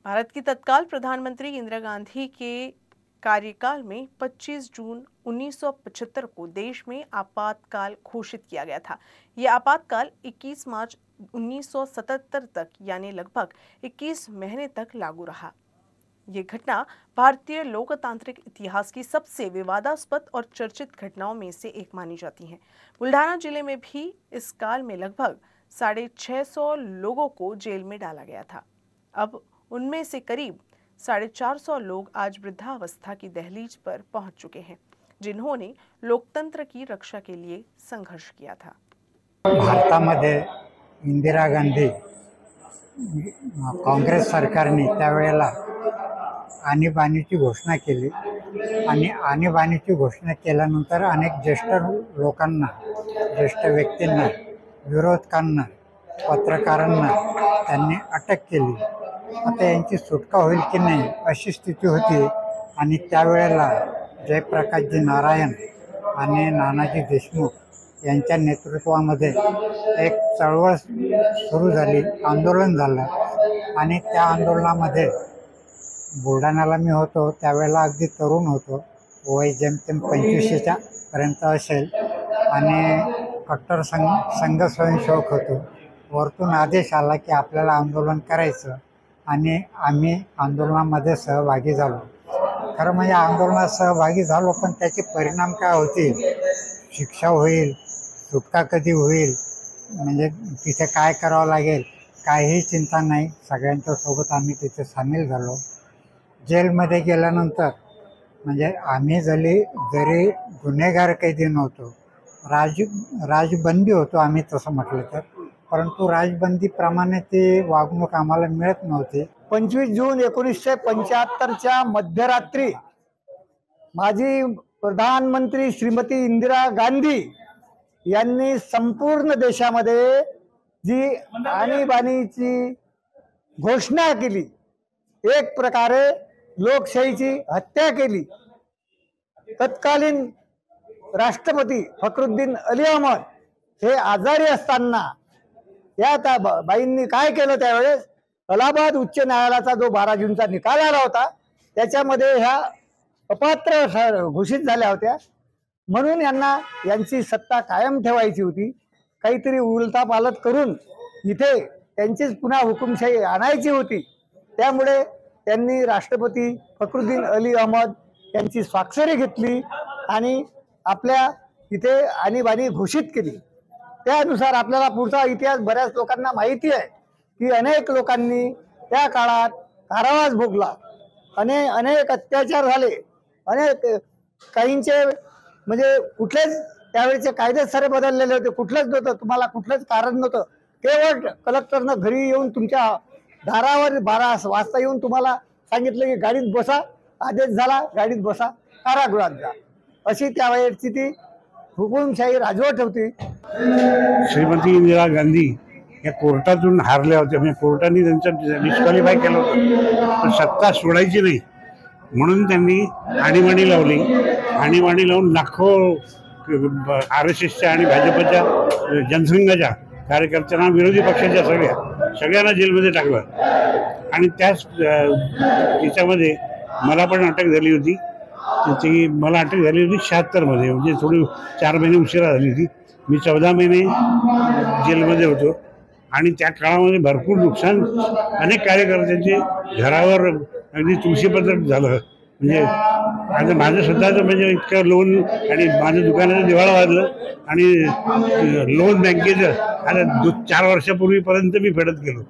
भारत की तत्काल प्रधानमंत्री इंदिरा गांधी के कार्यकाल में 25 जून 1975 को देश में आपातकाल घोषित किया गया था। यह आपातकाल 21 मार्च 1977 तक यानी लगभग 21 महीने तक लागू रहा। ये घटना भारतीय लोकतांत्रिक इतिहास की सबसे विवादास्पद और चर्चित घटनाओं में से एक मानी जाती है। बुल्ढाना जिले में भी इस काल में लगभग 650 लोगों को जेल में डाला गया था। अब उनमें से करीब 450 लोग आज वृद्धावस्था की दहलीज पर पहुंच चुके हैं, जिन्होंने लोकतंत्र की रक्षा के लिए संघर्ष किया था। भारतामध्ये इंदिरा गांधी काँग्रेस सरकारने त्यावेळेला आणीबाणीची घोषणा केली आणि आणीबाणीची घोषणा केल्यानंतर अनेक ज्येष्ठ लोकांना, ज्येष्ठ व्यक्तींना, विरोधकांना, पत्रकारांना त्यांनी अटक केली। आता यांची सुटका होईल की नाही अशी स्थिती होती आणि त्यावेळेला जयप्रकाशजी नारायण आणि नानाजी देशमुख यांच्या नेतृत्वामध्ये एक चळवळ सुरू झाली, आंदोलन झालं आणि त्या आंदोलनामध्ये बुलढाण्याला मी होतो, त्यावेळेला अगदी तरुण होतो, वय जेमतेम 25च्या पर्यंत असेल आणि कट्टर संघ स्वयंसेवक होतो। वरतून आदेश आला की आपल्याला आंदोलन करायचं आणि आम्ही आंदोलनामध्ये सहभागी झालो। खरं म्हणजे आंदोलनात सहभागी झालो, पण त्याचे परिणाम काय होतील, शिक्षा होईल, सुटका कधी होईल, म्हणजे तिथे काय करावं लागेल काहीही चिंता नाही। सगळ्यांच्या सोबत आम्ही तिथे सामील झालो। जेलमध्ये गेल्यानंतर म्हणजे आम्ही जरी गुन्हेगार कैदी नव्हतो, राजबंदी होतो आम्ही तसं म्हटलं तर, परंतु राजबंदीप्रमाणे ती वागणूक आम्हाला मिळत नव्हती। 25 जून 1975च्या मध्यरात्री माजी प्रधानमंत्री श्रीमती इंदिरा गांधी यांनी संपूर्ण देशामध्ये जी आणीबाणीची घोषणा केली, एक प्रकारे लोकशाहीची हत्या केली। तत्कालीन राष्ट्रपती फखरुद्दीन अली अहमद हे आजारी असताना या बाईंनी काय केलं, त्यावेळेस अलाहाबाद उच्च न्यायालयाचा जो 12 जूनचा निकाल आला होता त्याच्यामध्ये ह्या अपात्र घोषित झाल्या होत्या, म्हणून यांची सत्ता कायम ठेवायची होती। काहीतरी उलथापालथ करून इथे त्यांचीच पुन्हा हुकुमशाही आणायची होती। त्यामुळे त्यांनी राष्ट्रपती फखरुद्दीन अली अहमद यांची स्वाक्षरी घेतली आणि आपल्या इथे आणीबाणी घोषित केली। त्यानुसार आपल्याला पुढचा इतिहास बऱ्याच लोकांना माहिती आहे की अनेक लोकांनी त्या काळात कारावास भोगला, अनेक अत्याचार झाले, अनेक काहींचे म्हणजे कुठलेच त्यावेळेचे कायदे सारे बदललेले होते, कुठलेच नव्हतं, तुम्हाला कुठलंच कारण नव्हतं। केवळ कलेक्टरनं घरी येऊन तुमच्या दारावर 12 वाजता येऊन तुम्हाला सांगितलं की गाडीत बसा, आदेश झाला गाडीत बसा, कारागृहात जा, अशी त्यावेळेची ती हुकुमशाही राजवट होती। श्रीमती इंदिरा गांधी या कोर्टातून हारल्या होत्या, म्हणजे कोर्टाने त्यांचं डिस्क्वालिफाय केलं होतं, पण सत्ता सोडायची नाही म्हणून त्यांनी आणीबाणी लावली। आणीबाणी लावून लाखो RSSच्या आणि भाजपच्या जनसंघाच्या कार्यकर्त्यांना, विरोधी पक्षाच्या सगळ्यांना जेलमध्ये टाकलं आणि त्याच्यामध्ये मला पण अटक झाली होती। मला अटक झाली होती 76 मध्ये, म्हणजे थोडी 4 महिने उशिरा झाली होती। मी 14 महिने जेलमध्ये होतो आणि त्या काळामध्ये भरपूर नुकसान, अनेक कार्यकर्त्यांचे घरावर अगदी तुळशीपत्र झालं। म्हणजे आता माझं स्वतःचं म्हणजे इतकं लोन आणि माझं दुकानाचं दिवाळं वाजलं आणि लोन बँकेचं आता 4 वर्षापूर्वीपर्यंत मी फेडत गेलो।